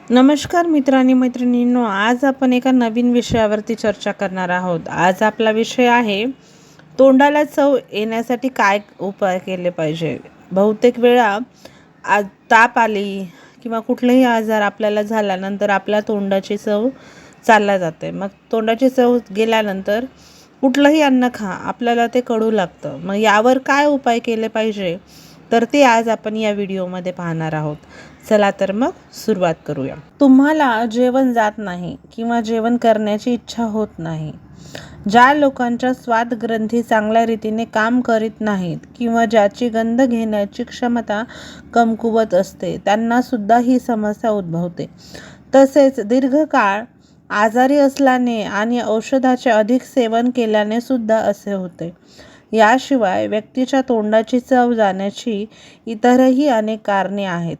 नमस्कार मित्रांनी मैत्रिणींनो, आज आपण एका नवीन विषयावरती चर्चा करणार आहोत. आज आपला विषय आहे तोंडाला चव येण्यासाठी काय उपाय केले पाहिजे. बहुतेक वेळा ताप आली किंवा कुठलाही आजार आपल्याला झाल्यानंतर आपल्या तोंडाची चव चालला जाते. मग तोंडाची चव गेल्यानंतर कुठलंही अन्न खा आपल्याला ते कडू लागतं. मग यावर काय उपाय केले पाहिजे तर ते आज आपण या व्हिडिओमध्ये पाहणार आहोत. चला तर मग सुरुवात करूया. तुम्हाला जेवण जात नाही किंवा जेवण करण्याची इच्छा होत नाही, ज्या लोकांच्या स्वादग्रंथी चांगल्या रीतीने काम करीत नाहीत किंवा ज्याची गंध घेण्याची क्षमता कमकुवत असते, त्यांना सुद्धा ही समस्या उद्भवते. तसेच दीर्घकाळ आजारी असल्याने आणि औषधाचे अधिक सेवन केल्याने सुद्धा असे होते. याशिवाय व्यक्तीच्या तोंडाची चव जाण्याची इतरही अनेक कारणे आहेत.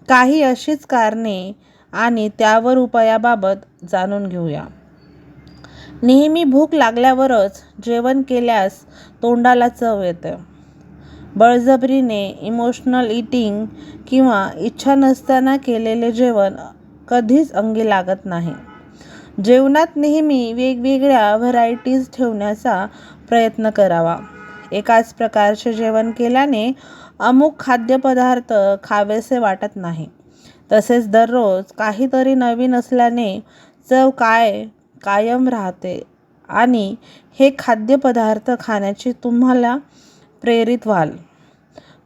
काही अशीच कारणे आणि त्यावर उपायाबाबत जाणून घेऊया. नेहमी भूक लागल्यावरच जेवण केल्यास तोंडाला चव येते. बळजबरीने इमोशनल ईटिंग किंवा इच्छा नसताना केलेले जेवण कधीच अंगी लागत नाही. जेवणात नेहमी वेगवेगळ्या व्हरायटीज ठेवण्याचा प्रयत्न करावा. एकाच प्रकारचे जेवण केल्याने अमुक खाद्यपदार्थ खावेसे वाटत नाही. तसेच दररोज काहीतरी नवीन असल्याने चव कायम राहते आणि हे खाद्यपदार्थ खाण्याची तुम्हाला प्रेरित व्हाल.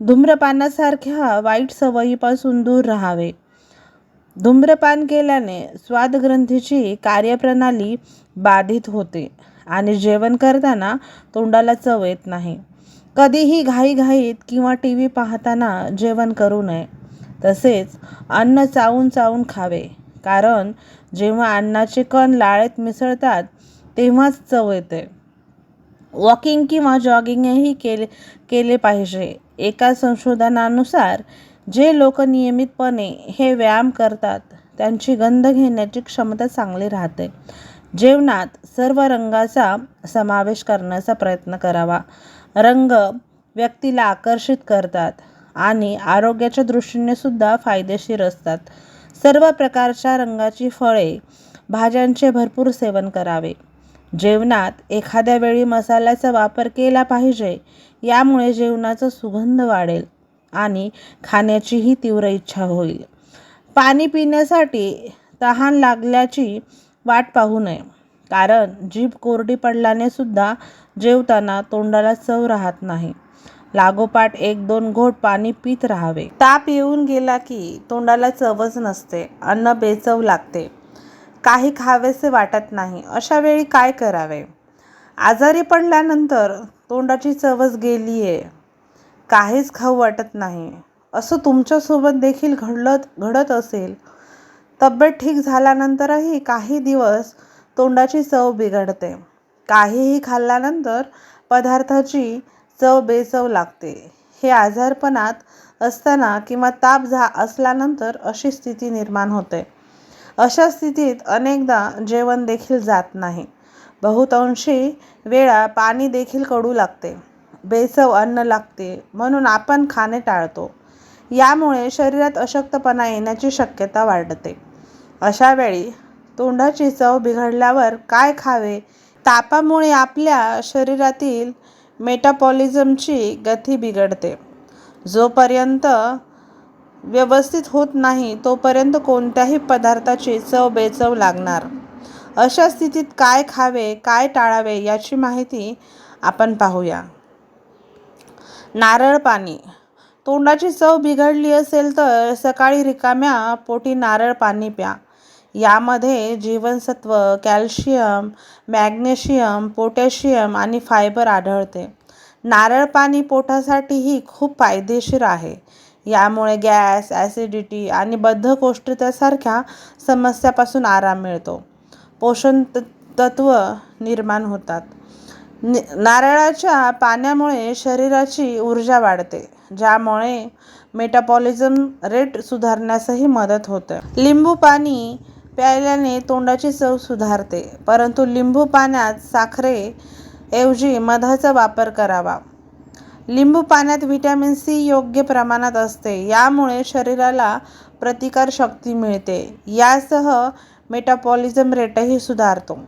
धूम्रपानासारख्या वाईट सवयीपासून दूर राहावे. धूम्रपान केल्याने स्वादग्रंथीची कार्यप्रणाली बाधित होते आणि जेवण करताना तोंडाला चव येत नाही. कधीही घाईघाईत किंवा टीव्ही पाहताना जेवण करू नये. तसेच अन्न चावून चावून खावे, कारण जेव्हा अन्नाचे कण लाळेत मिसळतात तेव्हाच चव येते. वॉकिंग किंवा जॉगिंगही केले पाहिजे. एका संशोधनानुसार जे लोक नियमितपणे हे व्यायाम करतात त्यांची गंध घेण्याची क्षमता चांगली राहते. जेवणात सर्व रंगाचा समावेश करण्याचा प्रयत्न करावा. रंग व्यक्तीला आकर्षित करतात आणि आरोग्याच्या दृष्टीने सुद्धा फायदेशीर असतात. सर्व प्रकारच्या रंगाची फळे, भाज्यांचे भरपूर सेवन करावे. जेवणात एखाद्या वेळी मसाल्याचा वापर केला पाहिजे. यामुळे जेवणाचा सुगंध वाढेल आणि खाण्याचीही तीव्र इच्छा होईल. पाणी पिण्यासाठी तहान लागल्याची वाट पाहू नये, कारण जीभ कोरडी पडल्याने सुद्धा जेवताना तोंडाला चव राहत नाही. लागोपाठ 1-2 घोट पाणी पित राहावे. ताप येऊन गेला की तोंडाला चवच नसते, अन्न बेचव लागते, काही खावेसे वाटत नाही. अशा वेळी काय करावे? आजारी पडल्यानंतर तोंडाची चवच गेलीये, काहीच खाऊ वाटत नाही, असं तुमच्यासोबत देखील घडत असेल. तब्येत ठीक झाल्यानंतरही काही दिवस तोंडाची चव बिघडते. काहीही खाल्ल्यानंतर पदार्थाची चव बेचव लागते. हे आजारपणात असताना किंवा ताप असल्यानंतर अशी स्थिती निर्माण होते. अशा स्थितीत अनेकदा जेवण देखील जात नाही. बहुतांशी वेळा पाणी देखील कडू लागते, बेचव अन्न लागते, म्हणून आपण खाणे टाळतो. यामुळे शरीरात अशक्तपणा येण्याची शक्यता वाढते. अशा वेळी तोंडाची चव बिघडल्यावर काय खावे? तापामुळे आपल्या शरीरातील मेटाबॉलिझमची गती बिघडते. जोपर्यंत व्यवस्थित होत नाही तोपर्यंत कोणत्याही पदार्थाची चव बेचव लागणार. अशा स्थितीत काय खावे, काय टाळावे याची माहिती आपण पाहूया. नारळ पाणी. तोंडाची चव बिघडली असेल तर सकाळी रिकाम्या पोटी नारळ पाणी प्या. यामध्ये जीवनसत्व, कॅल्शियम, मॅग्नेशियम, पोटॅशियम आणि फायबर आढळते. नारळ पाणी पोटासाठीही खूप फायदेशीर आहे. यामुळे गॅस, ॲसिडिटी आणि बद्धकोष्ठतेसारख्या समस्यापासून आराम मिळतो. पोषण तत्व निर्माण होतात. नारळाच्या पाण्यामुळे शरीराची ऊर्जा वाढते, ज्यामुळे मेटाबॉलिझम रेट सुधारण्यासही मदत होते. लिंबू पाणी प्यायल्याने तोंडाची चव सुधारते, परंतु लिंबू पाण्यात साखरेऐवजी मधाचा वापर करावा. लिंबू पाण्यात व्हिटॅमिन सी योग्य प्रमाणात असते. यामुळे शरीराला प्रतिकारशक्ती मिळते. यासह मेटाबॉलिझम रेटही सुधारतो.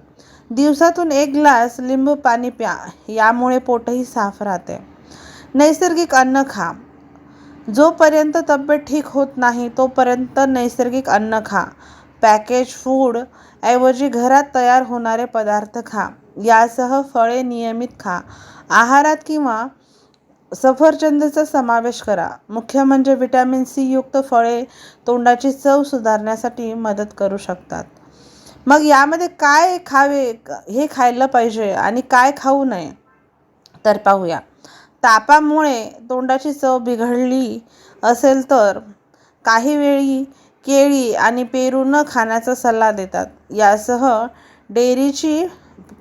दिवसातून 1 ग्लास लिंबू पाणी प्या, यामुळे पोटही साफ राहते. नैसर्गिक अन्न खा. जोपर्यंत तब्येत ठीक होत नाही तोपर्यंत नैसर्गिक अन्न खा. पॅकेज फूड ऐवजी घरात तयार होणारे पदार्थ खा. यासह फळे नियमित खा. आहारात किंवा सफरचंदाचा समावेश करा. मुख्य म्हणजे व्हिटॅमिन सी युक्त फळे तोंडाची चव सुधारण्यासाठी मदत करू शकतात. मग यामध्ये काय खावे, हे खायला पाहिजे आणि काय खाऊ नये तर पाहूया. तापामुळे तोंडाची चव बिघडली असेल तर काही वेळी केळी आणि पेरू न खाण्याचा सल्ला देतात. यासह डेअरीची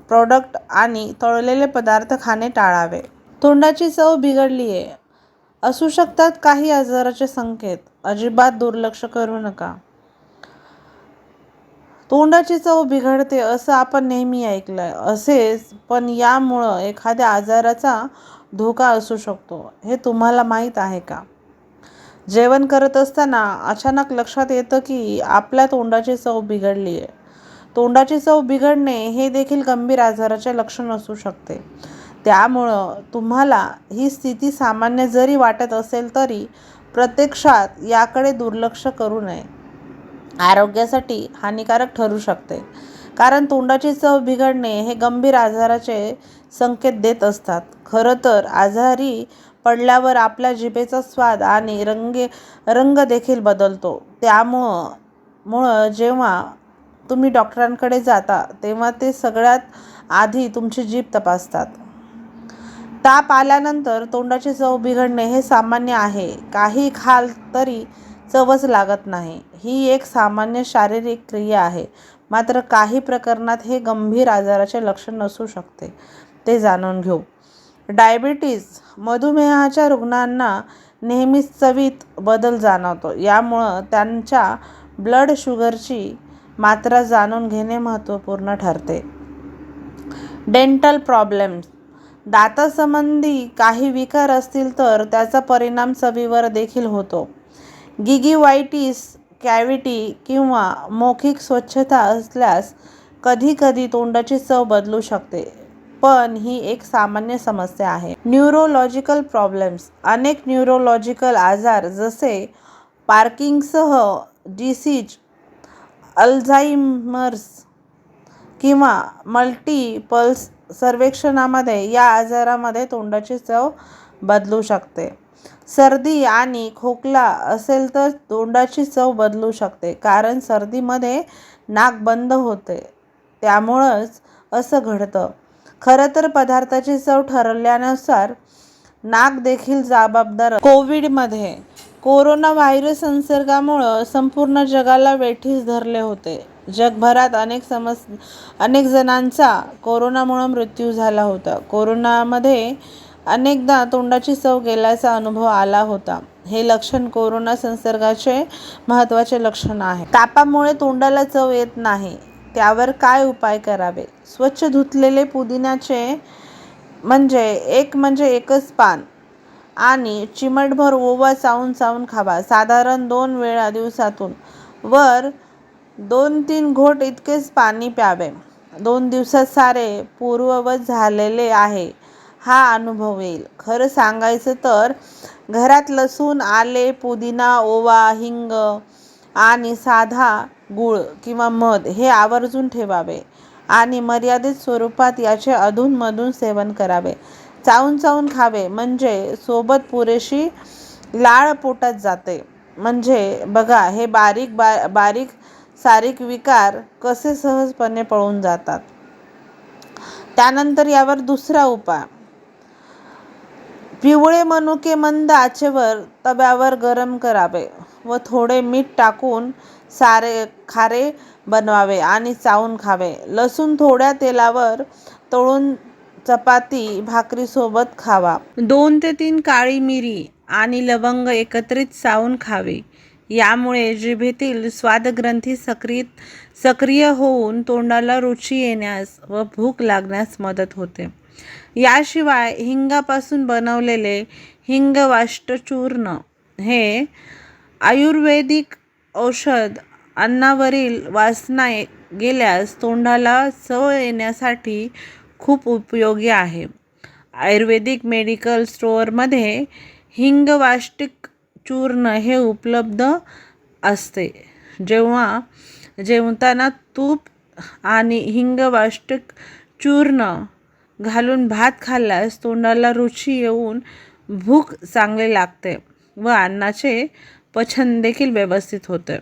प्रोडक्ट आणि तळलेले पदार्थ खाणे टाळावे. तोंडाची चव बिघडली असू शकतात काही आजाराचे संकेत. अजिबात दुर्लक्ष करू नका. तोंडाची चव बिघडते असं आपण नेहमी ऐकलंय असेच, पण यामुळं एखाद्या आजाराचा धोका असू शकतो हे तुम्हाला माहीत आहे का? जेवण करत असताना अचानक लक्षात येतं की आपल्या तोंडाची चव बिघडली आहे. तोंडाची चव बिघडणे हे देखील गंभीर आजाराचे लक्षण असू शकते. त्यामुळं तुम्हाला ही स्थिती सामान्य जरी वाटत असेल तरी प्रत्यक्षात याकडे दुर्लक्ष करू नये. आरोग्यासाठी हानिकारक ठरू शकते, कारण तोंडाची चव बिघडणे हे गंभीर आजाराचे संकेत देत असतात. खरं तर आजारी पडल्यावर आपल्या जिभेचा स्वाद आणि रंग देखील बदलतो. त्यामुळं जेव्हा तुम्ही डॉक्टरांकडे जाता तेव्हा ते सगळ्यात आधी तुमची जीभ तपासतात. ताप आल्यानंतर तोंडाची चव बिघडणे हे सामान्य आहे. काही खाल तरी चवच लागत नाही. ही एक सामान्य शारीरिक क्रिया आहे. मात्र काही प्रकरणात हे गंभीर आजाराचे लक्षण असू शकते. ते जाणून घेऊ. डायबिटीज, मधुमेहाच्या रुग्णांना नेहमीच चवीत बदल जाणवतो. यामुळं त्यांच्या ब्लड शुगरची मात्रा जाणून घेणे महत्त्वपूर्ण ठरते. डेंटल प्रॉब्लेम्स, दातासंबंधी काही विकार असतील तर त्याचा परिणाम चवीवर देखील होतो. गिगिवायटिस, कॅव्हिटी किंवा मौखिक स्वच्छता असल्यास कधीकधी तोंडाची चव बदलू शकते, पण ही एक सामान्य समस्या आहे. न्यूरोलॉजिकल प्रॉब्लेम्स, अनेक न्यूरोलॉजिकल आजार जसे पार्किन्सन्स डिसीज, अल्झायमर्स किंवा मल्टिपल सर्वेक्षणामध्ये या आजारामध्ये तोंडाची चव बदलू शकते. सर्दी आणि खोकला असेल तर तोंडाची चव बदलू शकते, कारण सर्दीमध्ये नाक बंद होते, त्यामुळंच असं घडतं. खरं तर पदार्थाची चव ठरवल्यानुसार नाक देखील जबाबदार. कोविडमध्ये कोरोना व्हायरस संसर्गामुळं संपूर्ण जगाला वेठीस धरले होते. जगभरात अनेक जणांचा कोरोनामुळे मृत्यू झाला होता. कोरोनामध्ये अनेकदा तोंडाची चव गेल्याचा अनुभव आला होता. हे लक्षण कोरोना संसर्गाचे महत्त्वाचे लक्षण आहे. तापामुळे तोंडाला चव येत नाही, त्यावर काय उपाय करावे? स्वच्छ धुतलेले पुदिन्याचे एकच पान आणि चिमटभर ओवा चावून खावा. साधारण 2 वेळा दिवसातून वर 2-3 घोट इतकेच पाणी प्यावे. 2 दिवसात सारे पूर्ववत झालेले आहे हा अनुभव येईल. खरं सांगायचं तर घरात लसूण, आले, पुदिना, ओवा, हिंग आणि साधा गूळ किंवा मध हे आवर्जून ठेवावे आणि मर्यादित स्वरूपात याचे अधूनमधून सेवन करावे. चावून खावे म्हणजे सोबत पुरेशी लाळ पोटात जाते. म्हणजे बघा, हे बारीक सारीक विकार कसे सहजपणे पळून जातात. त्यानंतर यावर दुसरा उपाय, पिवळे मनुके मंद आचेवर तव्यावर गरम करावे व थोडे मीठ टाकून खारे बनवावे आणि चावून खावे. लसूण थोड्या तेलावर तळून चपाती भाकरीसोबत खावा. 2 ते 3 काळी मिरी आणि लवंग एकत्रित चावून खावे. यामुळे जिभेतील स्वादग्रंथी सक्रिय होऊन तोंडाला रुची येण्यास व भूक लागण्यास मदत होते. याशिवाय हिंगापासून बनवलेले हिंगवाष्ट चूर्ण हे आयुर्वेदिक औषध अन्नावरील वासना गेल्यास तोंडाला चव येण्यासाठी खूप उपयोगी आहे. आयुर्वेदिक मेडिकल स्टोअरमध्ये हिंगवाष्टिक चूर्ण हे उपलब्ध असते. जेव्हा जेवताना तूप आणि हिंगवाष्टिक चूर्ण घालून भात खाल्ल्यास तोंडाला रुची येऊन भूक चांगली लागते व अन्नाचे पचन देखील व्यवस्थित होते.